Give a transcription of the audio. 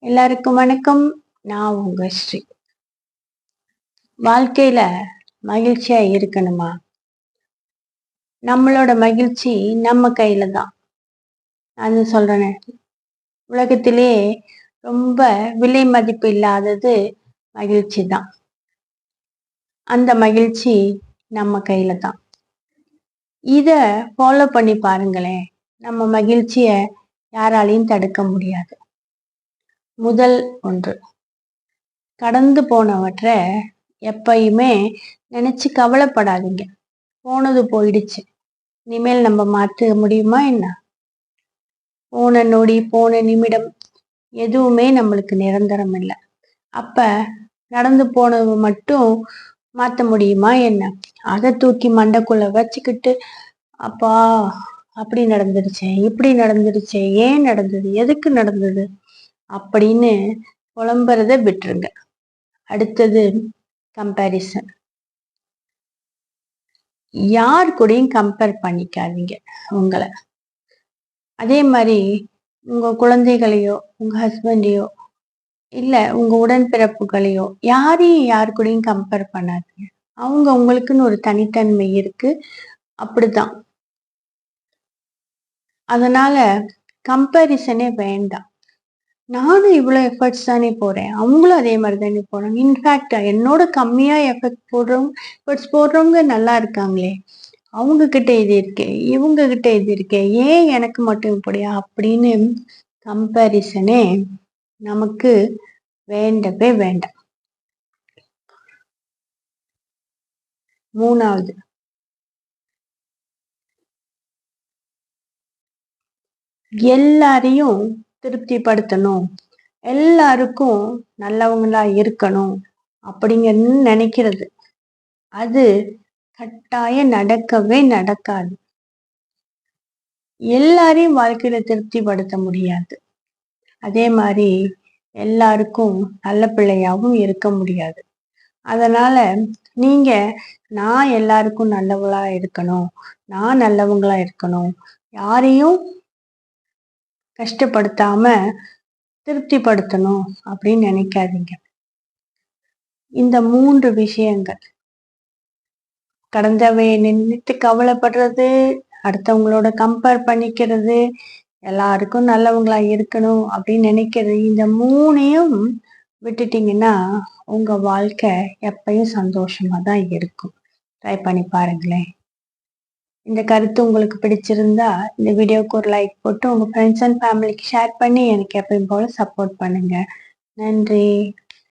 எல்லாருக்கும் வணக்கம். நான் உங்க ஸ்ரீ. வாழ்க்கையில மகிழ்ச்சியா இருக்கணுமா? நம்மளோட மகிழ்ச்சி நம்ம கையில தான். நான் சொல்றேனே, உலகத்திலேயே ரொம்ப விலை மதிப்பு இல்லாதது மகிழ்ச்சி தான். அந்த மகிழ்ச்சி நம்ம கையில தான். இத ஃபாலோ பண்ணி பாருங்களேன். நம்ம மகிழ்ச்சிய யாராலையும் தடுக்க முடியாது. முதல் ஒன்று, கடந்து போனவற்றை எப்பயுமே நினைச்சு கவலைப்படாதீங்க. போனது போயிடுச்சு. இனிமேல் நம்ம மாற்ற முடியுமா என்ன? போன நொடி, போன நிமிடம் எதுவுமே நம்மளுக்கு நிரந்தரம் இல்லை. அப்ப நடந்து போனது மட்டும் மாத்த முடியுமா என்ன? அதை தூக்கி மண்டைக்குள்ள வச்சுக்கிட்டு, அப்பா அப்படி நடந்துருச்சே, இப்படி நடந்துருச்சே, ஏன் நடந்தது, எதுக்கு நடந்தது அப்படின்னு புலம்புறத விட்டுருங்க. அடுத்தது கம்பேரிசன். யார் கூடயும் கம்பேர் பண்ணிக்காதீங்க உங்களை. அதே மாதிரி உங்க குழந்தைகளையோ, உங்க ஹஸ்பண்டையோ, இல்ல உங்க உடன்பிறப்புகளையோ யாரையும் யாரு கூடயும் கம்பேர் பண்ணாதீங்க. அவங்க உங்களுக்குன்னு ஒரு தனித்தன்மை இருக்கு. அப்படிதான். அதனால கம்பேரிசனே வேண்டாம். நானும் இவ்வளவு எஃபர்ட்ஸ் தானே போறேன், அவங்களும் அதே மாதிரி தானே போறாங்க. இன்ஃபேக்ட் என்னோட கம்மியா எஃபர்ட்ஸ் போடுறவங்க நல்லா இருக்காங்களே, அவங்க கிட்ட இது இருக்கே, இவங்க கிட்ட இது இருக்கே, ஏன் எனக்கு மட்டும் இப்படியா அப்படின்னு கம்பேரிசனே நமக்கு வேண்டவே வேண்டாம். மூணாவது, எல்லாரையும் திருப்திப்படுத்தணும், எல்லாருக்கும் நல்லவங்களா இருக்கணும் அப்படிங்கன்னு நினைக்கிறது, அது கட்டாயம் நடக்கவே நடக்காது. எல்லாரையும் வாழ்க்கையில திருப்திப்படுத்த முடியாது. அதே மாதிரி எல்லாருக்கும் நல்ல பிள்ளையாவும் இருக்க முடியாது. அதனால நீங்க நான் எல்லாருக்கும் நல்லவங்களா இருக்கணும், நான் நல்லவங்களா இருக்கணும், யாரையும் கஷ்டப்படுத்தாம திருப்திப்படுத்தணும் அப்படின்னு நினைக்காதீங்க. இந்த 3 விஷயங்கள், கடந்தவையை நினைத்து கவலைப்படுறது, அடுத்தவங்களோட கம்பேர் பண்ணிக்கிறது, எல்லாருக்கும் நல்லவங்களா இருக்கணும் அப்படின்னு நினைக்கிறது, இந்த 3ஐயும் விட்டுட்டீங்கன்னா உங்க வாழ்க்கை எப்பயும் சந்தோஷமா தான் இருக்கும். ட்ரை பண்ணி பாருங்களேன். இந்த கருத்து உங்களுக்கு பிடிச்சிருந்தா இந்த வீடியோக்கு ஒரு லைக் போட்டு உங்க ஃப்ரெண்ட்ஸ் அண்ட் ஃபேமிலிக்கு ஷேர் பண்ணி எனக்கு எப்பயும் போல சப்போர்ட் பண்ணுங்க. நன்றி.